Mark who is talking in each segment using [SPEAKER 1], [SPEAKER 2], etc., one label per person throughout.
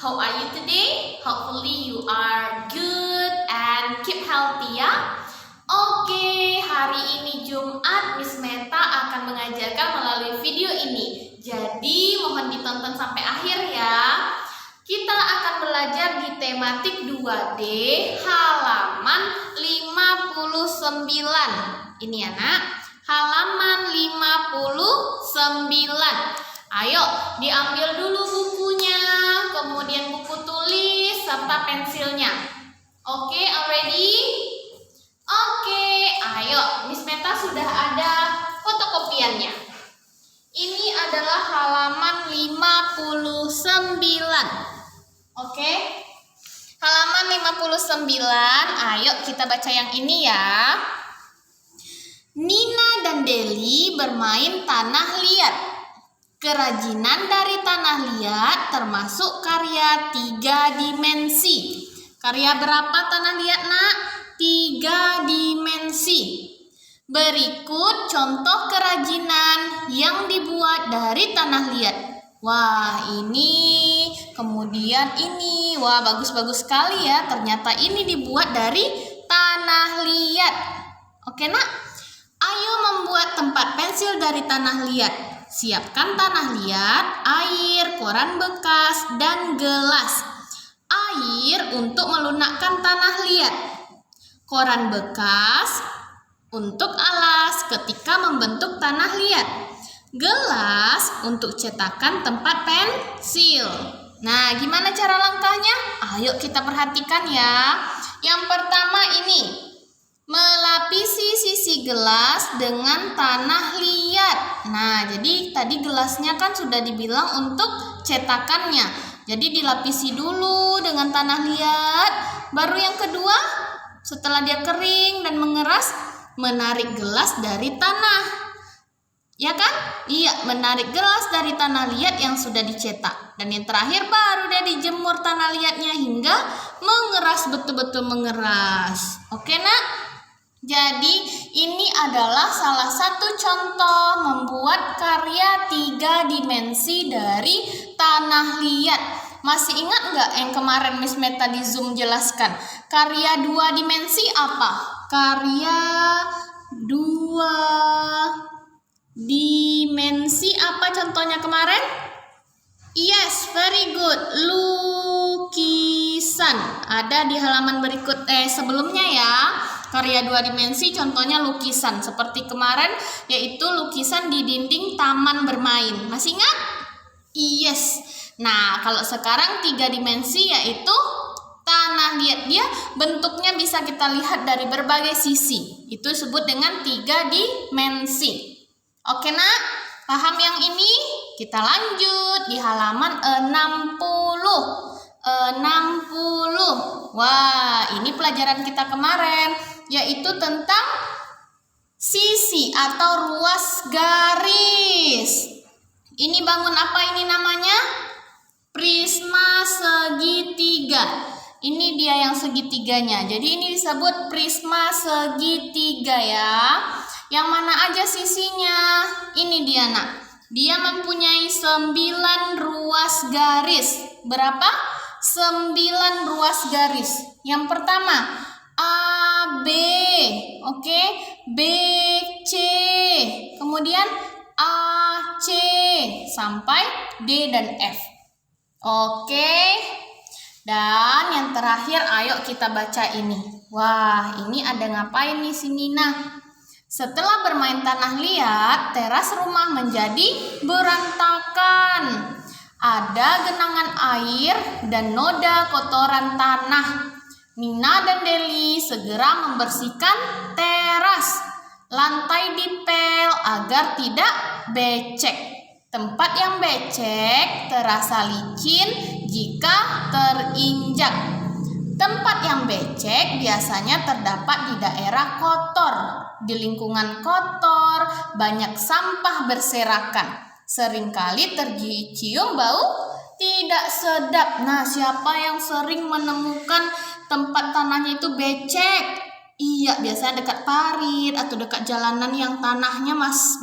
[SPEAKER 1] How are you today? Hopefully you are good and keep healthy ya. Oke, hari ini Jumat Miss Meta akan mengajarkan melalui video ini. Jadi mohon ditonton sampai akhir ya. Kita akan belajar di tematik 2D halaman 59. Ini ya nak, halaman 59. Ayo diambil dulu bukunya, kemudian buku tulis serta pensilnya. Oke, already? Oke, ayo Miss Meta sudah ada fotokopiannya. Ini adalah halaman 59. Oke, halaman 59. Ayo kita baca yang ini ya. Nina dan Deli bermain tanah liat. Kerajinan dari tanah liat termasuk karya 3 dimensi. Karya berapa tanah liat nak? 3 dimensi. Berikut contoh kerajinan yang dibuat dari tanah liat. Wah, ini, kemudian ini. Wah, bagus-bagus sekali ya. Ternyata ini dibuat dari tanah liat. Oke nak? Ayo membuat tempat pensil dari tanah liat. Siapkan tanah liat, air, koran bekas, dan gelas. Air untuk melunakkan tanah liat. Koran bekas untuk alas ketika membentuk tanah liat. Gelas untuk cetakan tempat pensil. Nah, gimana cara langkahnya? Ayo kita perhatikan ya. Yang pertama ini, melapisi sisi gelas dengan tanah liat. Nah, jadi tadi gelasnya kan sudah dibilang untuk cetakannya. Jadi dilapisi dulu dengan tanah liat. Baru yang kedua, setelah dia kering dan mengeras, menarik gelas dari tanah. Ya kan? Iya, menarik gelas dari tanah liat yang sudah dicetak. Dan yang terakhir baru dia dijemur tanah liatnya hingga mengeras, betul-betul mengeras. Oke nak? Jadi ini adalah salah satu contoh membuat karya 3 dimensi dari tanah liat. Masih ingat nggak yang kemarin Miss Meta di Zoom jelaskan? Karya 2 dimensi apa? Karya 2 dimensi apa contohnya kemarin? Yes, very good. Lukisan. Ada di halaman berikut sebelumnya ya. Karya 2 dimensi contohnya lukisan seperti kemarin, yaitu lukisan di dinding taman bermain. Masih ingat? Yes. Nah, kalau sekarang 3 dimensi yaitu tanah liat. Dia bentuknya bisa kita lihat dari berbagai sisi. Itu disebut dengan 3 dimensi. Oke nak? Paham yang ini? Kita lanjut di halaman 60. 60. Wah, ini pelajaran kita kemarin, yaitu tentang sisi atau ruas garis. Ini bangun apa ini namanya? Prisma segitiga. Ini dia yang segitiganya. Jadi ini disebut prisma segitiga ya. Yang mana aja sisinya? Ini dia nak. Dia mempunyai 9 ruas garis. Berapa? 9 ruas garis. Yang pertama A, B, oke, B, C, kemudian A, C, sampai D dan F. Oke. Dan yang terakhir, ayo kita baca ini. Wah, ini ada ngapain nih si Nina? Setelah bermain tanah liat, teras rumah menjadi berantakan. Ada genangan air dan noda kotoran tanah. Nina dan Deli segera membersihkan teras. Lantai dipel agar tidak becek. Tempat yang becek terasa licin jika terinjak. Tempat yang becek biasanya terdapat di daerah kotor. Di lingkungan kotor, banyak sampah berserakan. Seringkali tercium bau tidak sedap. Nah, siapa yang sering menemukan tempat tanahnya itu becek? Iya, biasanya dekat parit atau dekat jalanan yang tanahnya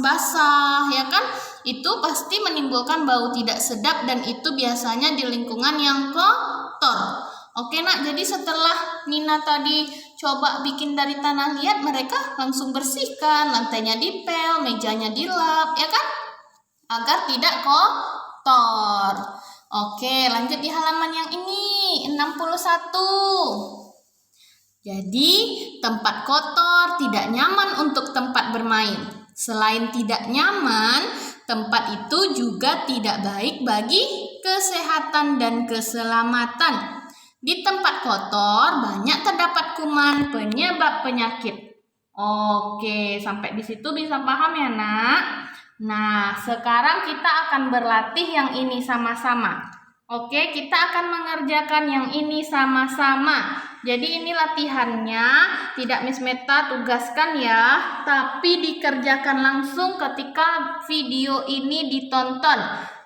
[SPEAKER 1] basah, ya kan? itu pasti menimbulkan bau tidak sedap dan itu biasanya di lingkungan yang kotor. Oke nak, jadi setelah Nina tadi coba bikin dari tanah liat, mereka langsung bersihkan, lantainya dipel, mejanya dilap, ya kan? Agar tidak kotor. Oke, lanjut di halaman yang ini, 61. Jadi, tempat kotor tidak nyaman untuk tempat bermain. Selain tidak nyaman, tempat itu juga tidak baik bagi kesehatan dan keselamatan. Di tempat kotor banyak terdapat kuman penyebab penyakit. Oke, sampai di situ bisa paham ya nak? Nah, sekarang kita akan berlatih yang ini sama-sama. Oke, kita akan mengerjakan yang ini sama-sama. Jadi ini latihannya, tidak Miss Meta tugaskan ya, tapi dikerjakan langsung ketika video ini ditonton.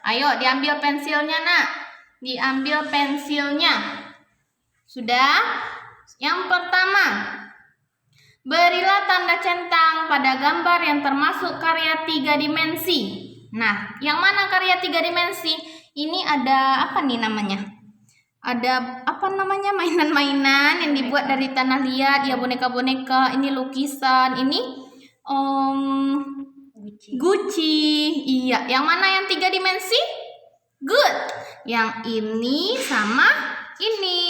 [SPEAKER 1] Ayo diambil pensilnya nak, diambil pensilnya. Sudah? Yang pertama, berilah tanda centang pada gambar yang termasuk karya 3 dimensi. Nah, yang mana karya 3 dimensi? Ini ada apa nih namanya? Ada apa namanya, mainan-mainan yang dibuat dari tanah liat, ya boneka-boneka, ini lukisan, ini Gucci. Iya, yang mana yang 3 dimensi? Good. Yang ini sama ini.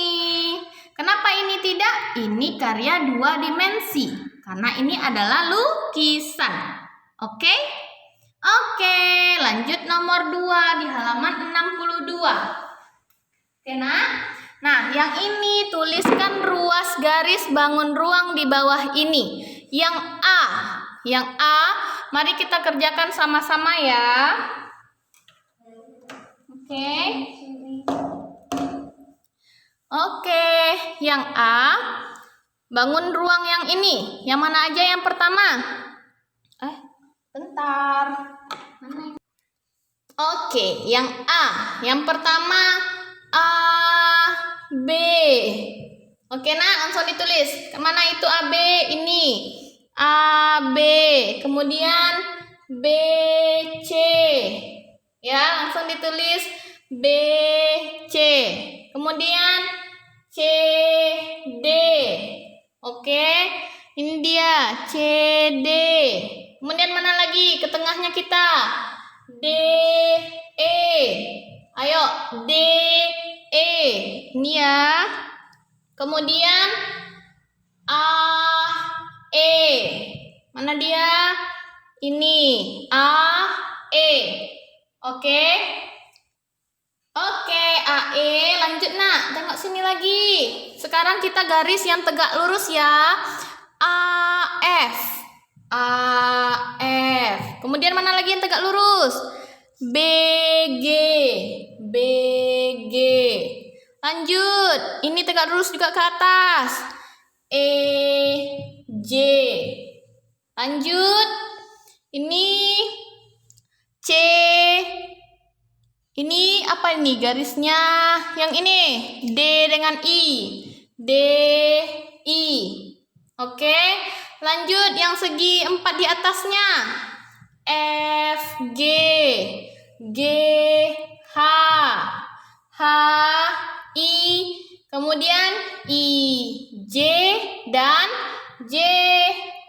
[SPEAKER 1] Kenapa ini tidak? Ini karya 2 dimensi. Karena ini adalah lukisan. Oke? Oke, lanjut nomor 2 di halaman 62. Oke, nak? Nah, yang ini tuliskan ruas garis bangun ruang di bawah ini. Yang A, mari kita kerjakan sama-sama ya. Oke, yang A, bangun ruang yang ini. Yang mana aja yang pertama? Bentar. Oke, yang A. Yang pertama A, B. Oke nak, langsung ditulis. Kemana itu A, B? Ini A, B. Kemudian B, C. Ya, langsung ditulis B, C. Kemudian C, D. Oke, ini dia C, D. Kemudian mana lagi? Ke tengahnya kita D, E. Ayo D, E. Ini ya. Kemudian A, E. Mana dia? Ini A, E. Oke. Oke, AE, lanjut nak, tengok sini lagi. Sekarang kita garis yang tegak lurus ya. AF. AF. Kemudian mana lagi yang tegak lurus? BG. BG. Lanjut, ini tegak lurus juga ke atas. EJ. Lanjut, ini C. Ini apa ini garisnya? Yang ini D dengan I. D, I. Oke, lanjut yang segi 4 di atasnya. F, G. G, H. H, I. Kemudian I, J, dan J,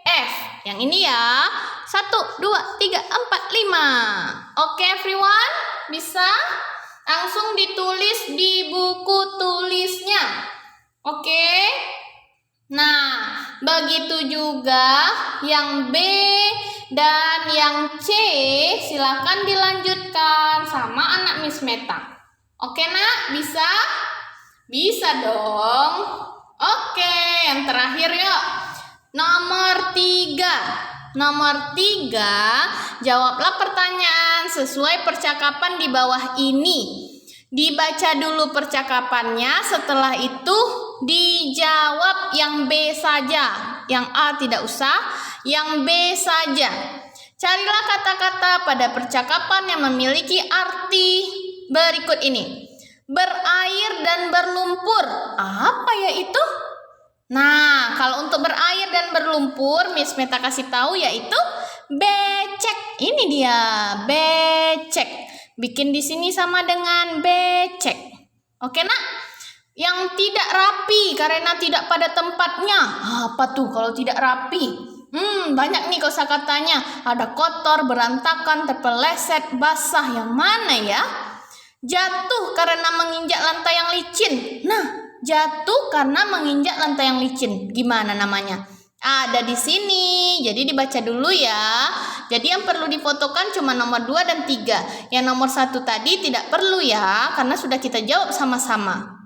[SPEAKER 1] F. Yang ini ya. 1, 2, 3, 4, 5. Oke everyone, bisa langsung ditulis di buku tulisnya. Oke. Nah, begitu juga yang B dan yang C silakan dilanjutkan sama anak Miss Meta. Oke nak, bisa? Bisa dong. Oke, yang terakhir yuk. Nomor 3. Nomor 3, jawablah pertanyaan sesuai percakapan di bawah ini. Dibaca dulu percakapannya, setelah itu dijawab yang B saja. Yang A tidak usah, yang B saja. Carilah kata-kata pada percakapan yang memiliki arti berikut ini. Berair dan berlumpur. Apa ya itu? Nah, kalau untuk berair dan berlumpur, Miss Meta kasih tahu yaitu becek. Ini dia, becek. Bikin di sini sama dengan becek. Oke, Nak? Yang tidak rapi karena tidak pada tempatnya. Apa tuh kalau tidak rapi? Banyak nih kosakatanya. Ada kotor, berantakan, terpeleset, basah. Yang mana ya? Jatuh karena menginjak lantai yang licin. Nah, jatuh karena menginjak lantai yang licin. Gimana namanya? Ada di sini. Jadi dibaca dulu ya. Jadi yang perlu difotokan cuma nomor 2 dan 3. Yang nomor 1 tadi tidak perlu ya, karena sudah kita jawab sama-sama.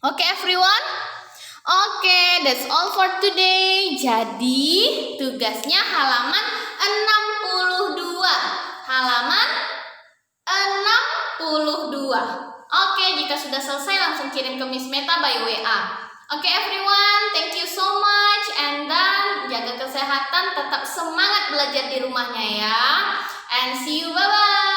[SPEAKER 1] Oke, everyone? Oke, that's all for today. Jadi, tugasnya halaman 62. Halaman 62. Oke, jika sudah selesai langsung kirim ke Miss Meta by WA. Oke, everyone, thank you so much. And then, jaga kesehatan, tetap semangat belajar di rumahnya ya. And see you, bye-bye.